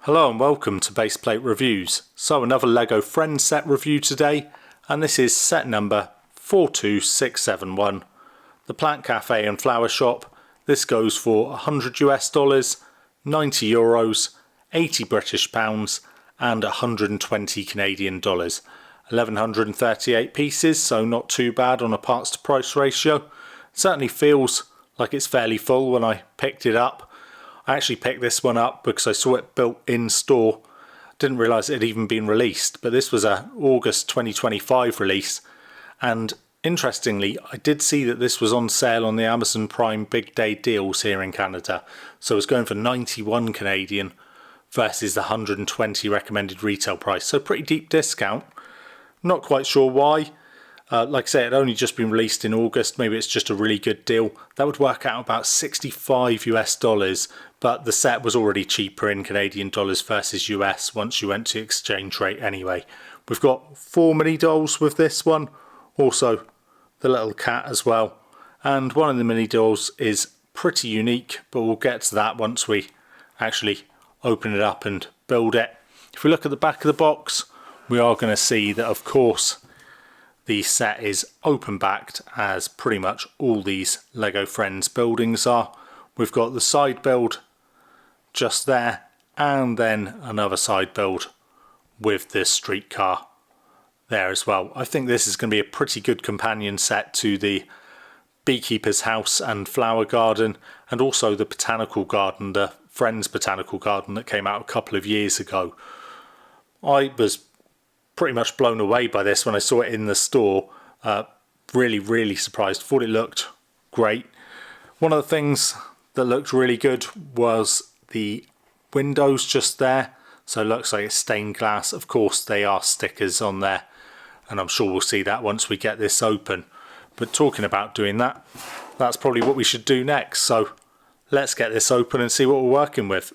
Hello and welcome to Baseplate Reviews. So another LEGO Friends set review today, and this is set number 42671. The Plant Cafe and Flower Shop. This goes for 100 US dollars, 90 euros, 80 British pounds and 120 Canadian dollars. 1138 pieces, so not too bad on a parts to price ratio. Certainly feels like it's fairly full when I picked it up. I actually picked this one up because I saw it built in store. Didn't realise it had even been released, but this was a August 2025 release. And interestingly, I did see that this was on sale on the Amazon Prime Big Day deals here in Canada. So it's going for 91 Canadian versus the 120 recommended retail price. So pretty deep discount. Not quite sure why. Like I say, it had only just been released in August. Maybe it's just a really good deal. That would work out about 65 US dollars, but the set was already cheaper in Canadian dollars versus US once you went to exchange rate anyway. We've got 4 mini dolls with this one, also the little cat as well. And one of the mini dolls is pretty unique, but we'll get to that once we actually open it up and build it. If we look at the back of the box, we are going to see that, of course, the set is open backed, as pretty much all these LEGO Friends buildings are. We've got the side build just there, and then another side build with this streetcar there as well. I think this is going to be a pretty good companion set to the beekeeper's house and flower garden, and also the botanical garden, the Friends botanical garden that came out a couple of years ago. I was pretty much blown away by this when I saw it in the store. Really surprised. Thought it looked great. One of the things that looked really good was the windows just there. So it looks like it's stained glass. Of course they are stickers on there, and I'm sure we'll see that once we get this open. But talking about doing that, that's probably what we should do next. So let's get this open and see what we're working with.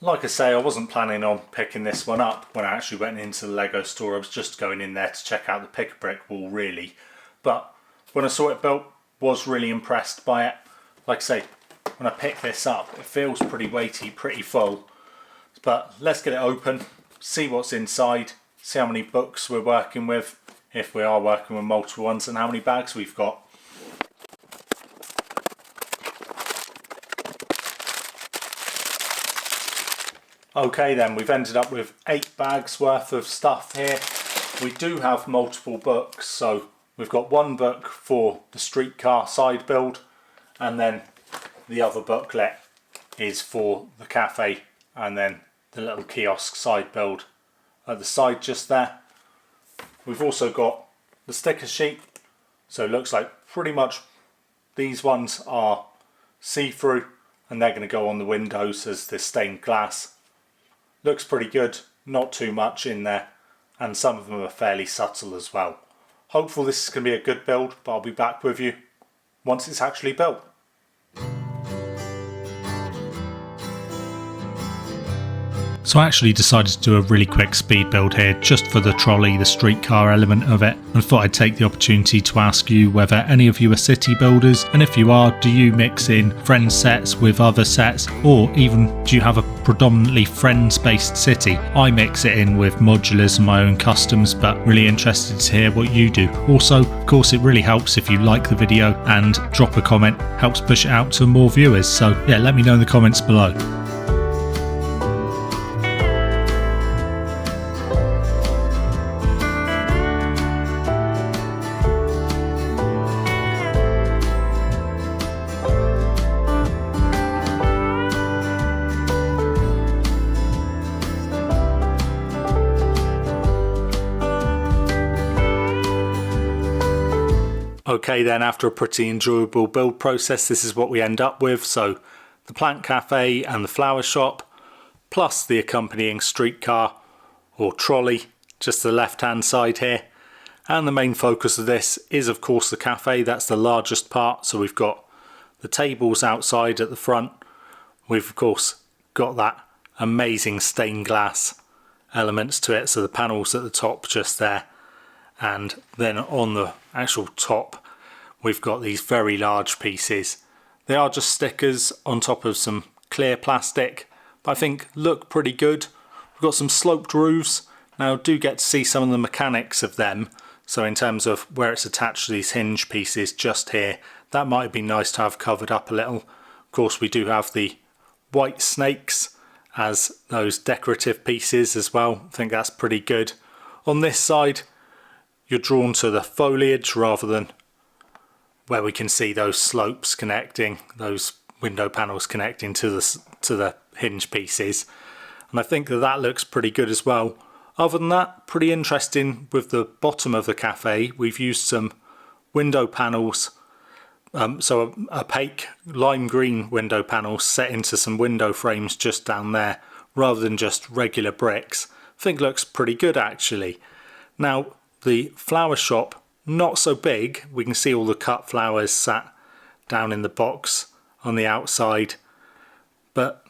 Like I say, I wasn't planning on picking this one up when I actually went into the LEGO store. I was just going in there to check out the pick-a-brick wall, really. But when I saw it built, was really impressed by it. Like I say, when I pick this up, it feels pretty weighty, pretty full. But let's get it open, see what's inside, see how many books we're working with, if we are working with multiple ones, and how many bags we've got. Okay then, we've ended up with 8 bags worth of stuff here. We do have multiple books, so we've got one book for the streetcar side build, and then the other booklet is for the cafe, and then the little kiosk side build at the side just there. We've also got the sticker sheet, so it looks like pretty much these ones are see-through, and they're going to go on the windows as the stained glass. Looks pretty good, not too much in there, and some of them are fairly subtle as well. Hopefully this is going to be a good build, but I'll be back with you once it's actually built. So I actually decided to do a really quick speed build here just for the trolley, the streetcar element of it, and thought I'd take the opportunity to ask you whether any of you are city builders, and if you are, do you mix in Friends sets with other sets, or even do you have a predominantly Friends based city? I mix it in with modulars and my own customs, but really interested to hear what you do. Also, of course, it really helps if you like the video and drop a comment, helps push it out to more viewers. So yeah, let me know in the comments below. Okay then, after a pretty enjoyable build process, this is what we end up with. So the Plant Cafe and the Flower Shop, plus the accompanying streetcar or trolley, just the left hand side here. And the main focus of this is of course the cafe. That's the largest part. So we've got the tables outside at the front. We've of course got that amazing stained glass elements to it. So the panels at the top just there. And then on the actual top we've got these very large pieces. They are just stickers on top of some clear plastic, but I think look pretty good. We've got some sloped roofs. Now do get to see some of the mechanics of them. So in terms of where it's attached to these hinge pieces just here, that might be nice to have covered up a little. Of course we do have the white snakes as those decorative pieces as well. I think that's pretty good. On this side you're drawn to the foliage rather than where we can see those slopes connecting, those window panels connecting to the hinge pieces. And I think that looks pretty good as well. Other than that, pretty interesting with the bottom of the cafe. We've used some window panels, so opaque lime green window panels set into some window frames just down there rather than just regular bricks. I think looks pretty good actually. Now the flower shop, not so big. We can see all the cut flowers sat down in the box on the outside, but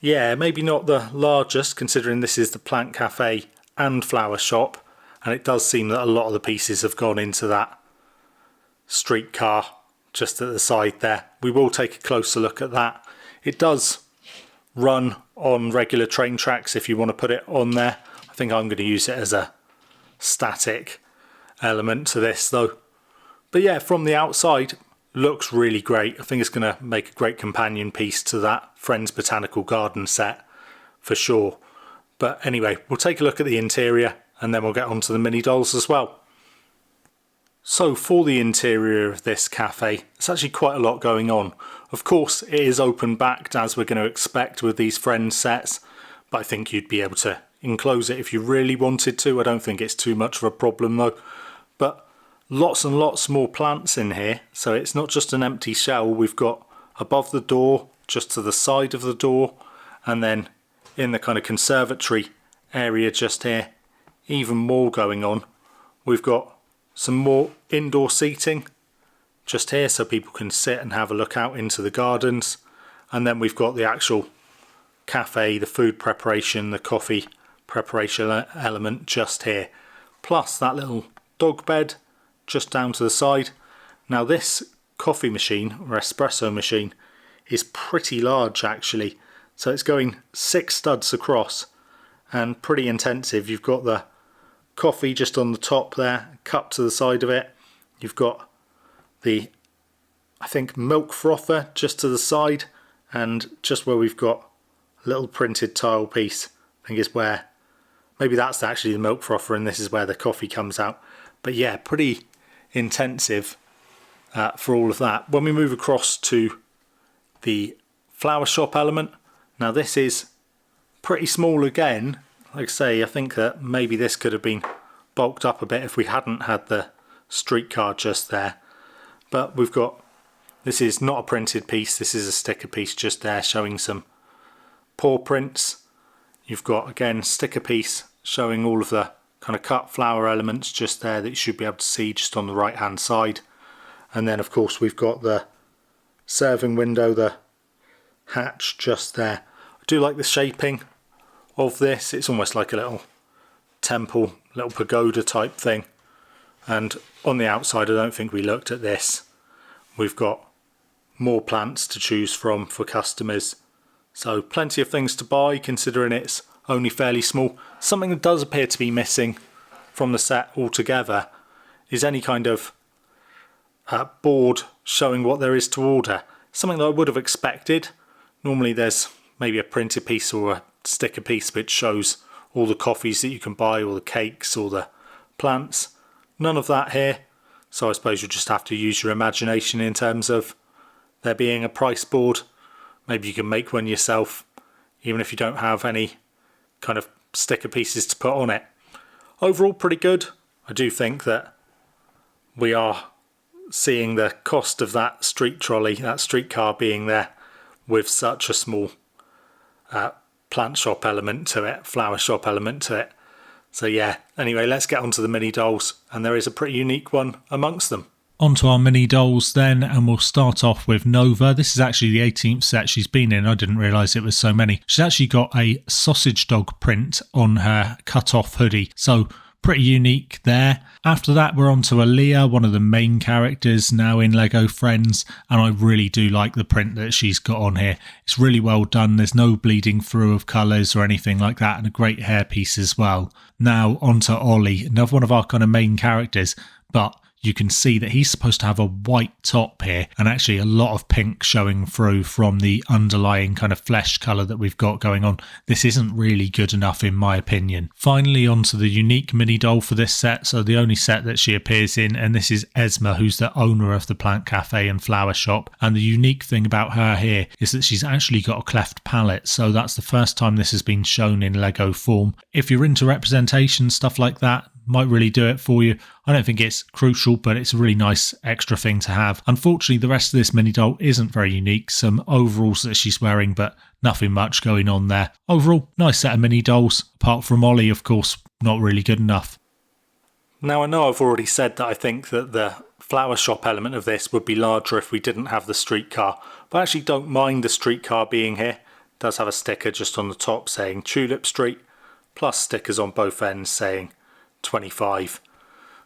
yeah, maybe not the largest considering this is the plant cafe and flower shop, and it does seem that a lot of the pieces have gone into that streetcar just at the side there. We will take a closer look at that. It does run on regular train tracks if you want to put it on there. I think I'm going to use it as a static element to this though. But yeah, from the outside looks really great. I think it's going to make a great companion piece to that Friends Botanical Garden set for sure. But anyway, we'll take a look at the interior and then we'll get on to the mini dolls as well. So for the interior of this cafe, it's actually quite a lot going on. Of course it is open backed as we're going to expect with these Friends sets, but I think you'd be able to enclose it if you really wanted to. I don't think it's too much of a problem though. But lots and lots more plants in here, so it's not just an empty shell. We've got above the door, just to the side of the door, and then in the kind of conservatory area just here, even more going on. We've got some more indoor seating just here so people can sit and have a look out into the gardens, and then we've got the actual cafe, the food preparation, the coffee preparation element just here, plus that little dog bed just down to the side. Now this coffee machine or espresso machine is pretty large actually, so it's going 6 studs across and pretty intensive. You've got the coffee just on the top there, cup to the side of it. You've got the, I think, milk frother just to the side, and just where we've got a little printed tile piece, I think is where, maybe that's actually the milk frother and this is where the coffee comes out. But yeah, pretty intensive for all of that. When we move across to the flower shop element, now this is pretty small again. Like I say, I think that maybe this could have been bulked up a bit if we hadn't had the streetcar just there. But we've got, this is not a printed piece, this is a sticker piece just there showing some paw prints. You've got again sticker piece showing all of the kind of cut flower elements just there that you should be able to see just on the right hand side. And then of course we've got the serving window, the hatch just there. I do like the shaping of this. It's almost like a little temple, little pagoda type thing. And on the outside, I don't think we looked at this. We've got more plants to choose from for customers. So plenty of things to buy considering it's only fairly small. Something that does appear to be missing from the set altogether is any kind of board showing what there is to order. Something that I would have expected. Normally there's maybe a printed piece or a sticker piece which shows all the coffees that you can buy, or the cakes, or the plants. None of that here, so I suppose you just have to use your imagination in terms of there being a price board. Maybe you can make one yourself, even if you don't have any kind of sticker pieces to put on it. Overall pretty good. I do think that we are seeing the cost of that street trolley, that streetcar being there with such a small plant shop element to it, flower shop element to it. So yeah, anyway, let's get on to the mini dolls, and there is a pretty unique one amongst them. On to our mini dolls then, and we'll start off with Nova. This is actually the 18th set she's been in. I didn't realise it was so many. She's actually got a sausage dog print on her cut-off hoodie, so pretty unique there. After that, we're on to Aaliyah, one of the main characters now in LEGO Friends, and I really do like the print that she's got on here. It's really well done. There's no bleeding through of colours or anything like that, and a great hairpiece as well. Now on to Ollie, another one of our kind of main characters, but you can see that he's supposed to have a white top here and actually a lot of pink showing through from the underlying kind of flesh colour that we've got going on. This isn't really good enough in my opinion. Finally, onto the unique mini doll for this set, so the only set that she appears in, and this is Esma, who's the owner of the plant cafe and flower shop. And the unique thing about her here is that she's actually got a cleft palate, so that's the first time this has been shown in Lego form. If you're into representation, stuff like that, might really do it for you. I don't think it's crucial, but it's a really nice extra thing to have. Unfortunately, the rest of this mini doll isn't very unique. Some overalls that she's wearing, but nothing much going on there. Overall, nice set of mini dolls. Apart from Ollie, of course, not really good enough. Now I know I've already said that I think that the flower shop element of this would be larger if we didn't have the streetcar, but I actually don't mind the streetcar being here. It does have a sticker just on the top saying Tulip Street, plus stickers on both ends saying 25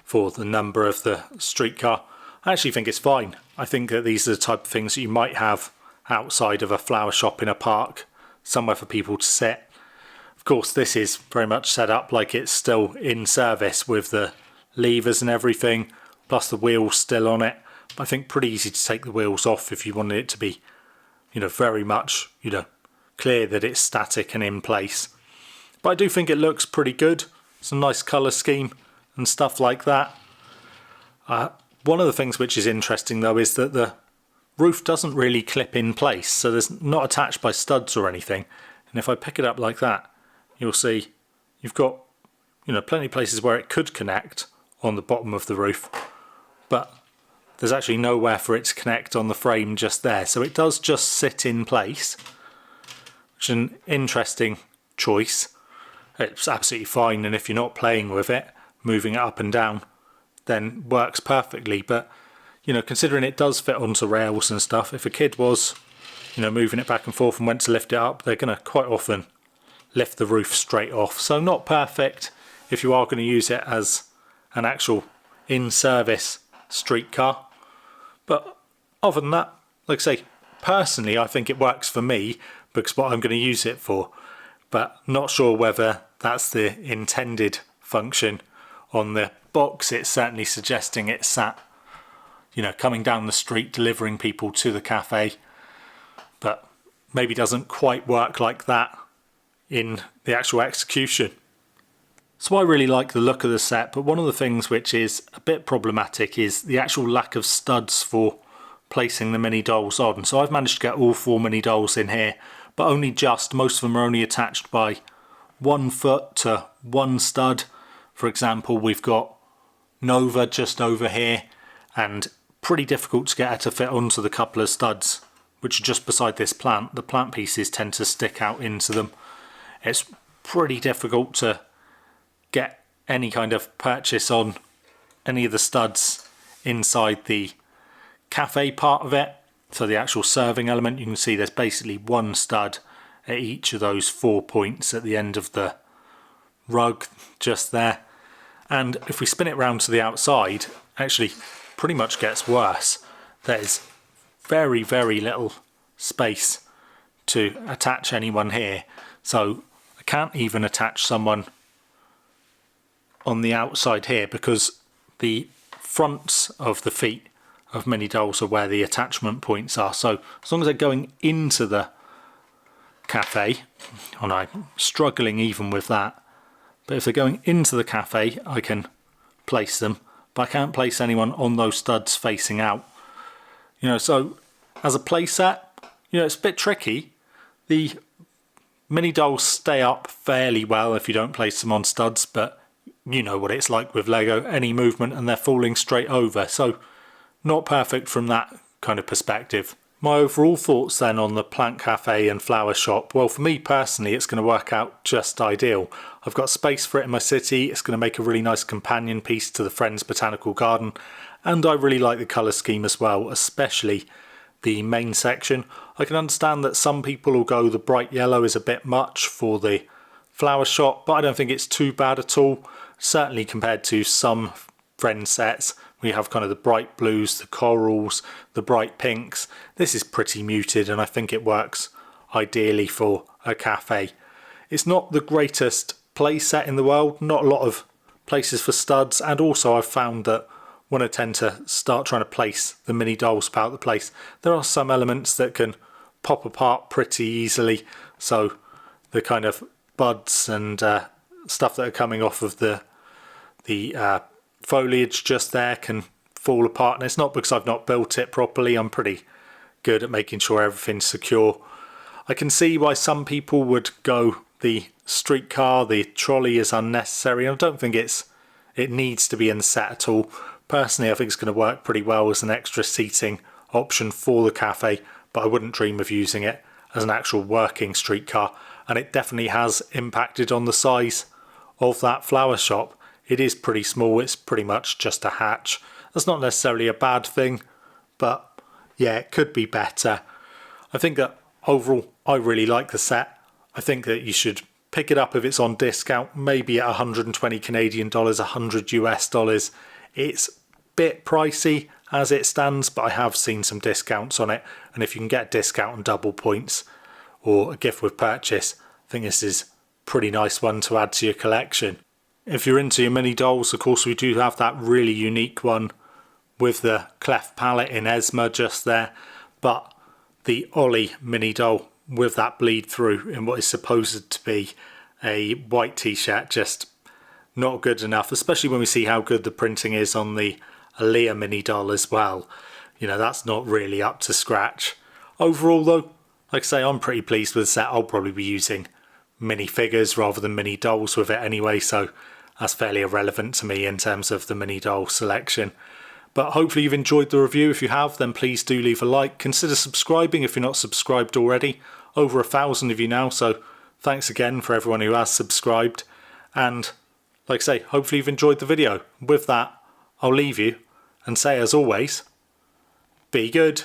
for the number of the streetcar. I actually think it's fine. I think that these are the type of things that you might have outside of a flower shop in a park, somewhere for people to sit. Of course, this is very much set up like it's still in service with the levers and everything, plus the wheels still on it. But I think pretty easy to take the wheels off if you wanted it to be, very much, clear that it's static and in place. But I do think it looks pretty good. Some nice colour scheme and stuff like that. One of the things which is interesting though is that the roof doesn't really clip in place, so there's not attached by studs or anything. And if I pick it up like that, you'll see you've got plenty of places where it could connect on the bottom of the roof, but there's actually nowhere for it to connect on the frame just there, so it does just sit in place, which is an interesting choice. It's absolutely fine, and if you're not playing with it, moving it up and down, then works perfectly. But considering it does fit onto rails and stuff, if a kid was moving it back and forth and went to lift it up, they're going to quite often lift the roof straight off. So not perfect if you are going to use it as an actual in-service streetcar. But other than that, like I say, personally I think it works for me because what I'm going to use it for. But not sure whether that's the intended function. On the box it's certainly suggesting it's sat, coming down the street delivering people to the cafe, but maybe doesn't quite work like that in the actual execution. So I really like the look of the set, but one of the things which is a bit problematic is the actual lack of studs for placing the mini dolls on. So I've managed to get all 4 mini dolls in here, but only just. Most of them are only attached by 1 foot to 1 stud. For example, we've got Nova just over here, and pretty difficult to get her to fit onto the couple of studs which are just beside this plant. The plant pieces tend to stick out into them. It's pretty difficult to get any kind of purchase on any of the studs inside the cafe part of it. So the actual serving element, you can see there's basically 1 stud at each of those 4 points at the end of the rug just there. And if we spin it round to the outside, actually pretty much gets worse. There's very, very little space to attach anyone here. So I can't even attach someone on the outside here because the fronts of the feet of mini dolls are where the attachment points are. So as long as they're going into the cafe, and I'm struggling even with that, but if they're going into the cafe I can place them, but I can't place anyone on those studs facing out. So as a play set, it's a bit tricky. The mini dolls stay up fairly well if you don't place them on studs, but you know what it's like with Lego, any movement and they're falling straight over. So not perfect from that kind of perspective. My overall thoughts then on the plant cafe and flower shop. Well, for me personally, it's going to work out just ideal. I've got space for it in my city. It's going to make a really nice companion piece to the Friends Botanical Garden. And I really like the colour scheme as well, especially the main section. I can understand that some people will go the bright yellow is a bit much for the flower shop, but I don't think it's too bad at all. certainly compared to some friend sets. We have kind of the bright blues, the corals, the bright pinks. This is pretty muted, and I think it works ideally for a cafe. It's not the greatest play set in the world, not a lot of places for studs, and also I've found that when I tend to start trying to place the mini dolls about the place, there are some elements that can pop apart pretty easily. So the kind of buds and stuff that are coming off of the foliage just there can fall apart, and it's not because I've not built it properly. I'm pretty good at making sure everything's secure. I can see why some people would go the streetcar, the trolley is unnecessary. I don't think it needs to be in the set at all. Personally, I think it's going to work pretty well as an extra seating option for the cafe, but I wouldn't dream of using it as an actual working streetcar. And it definitely has impacted on the size of that flower shop. It is pretty small, it's pretty much just a hatch. That's not necessarily a bad thing, but yeah, it could be better. I think that overall, I really like the set. I think that you should pick it up if it's on discount, maybe at 120 Canadian dollars, 100 US dollars. It's a bit pricey as it stands, but I have seen some discounts on it. And if you can get a discount and double points or a gift with purchase, I think this is a pretty nice one to add to your collection. If you're into your mini dolls, of course, we do have that really unique one with the cleft palette in Esma just there, but the Ollie mini doll with that bleed through in what is supposed to be a white t-shirt, just not good enough, especially when we see how good the printing is on the Aaliyah mini doll as well. You know, that's not really up to scratch. Overall though, like I say, I'm pretty pleased with the set. I'll probably be using mini figures rather than mini dolls with it anyway, so that's fairly irrelevant to me in terms of the mini doll selection. But hopefully you've enjoyed the review. If you have, then please do leave a like. Consider subscribing if you're not subscribed already. Over 1,000 of you now, so thanks again for everyone who has subscribed. And like I say, hopefully you've enjoyed the video. With that, I'll leave you and say as always, be good.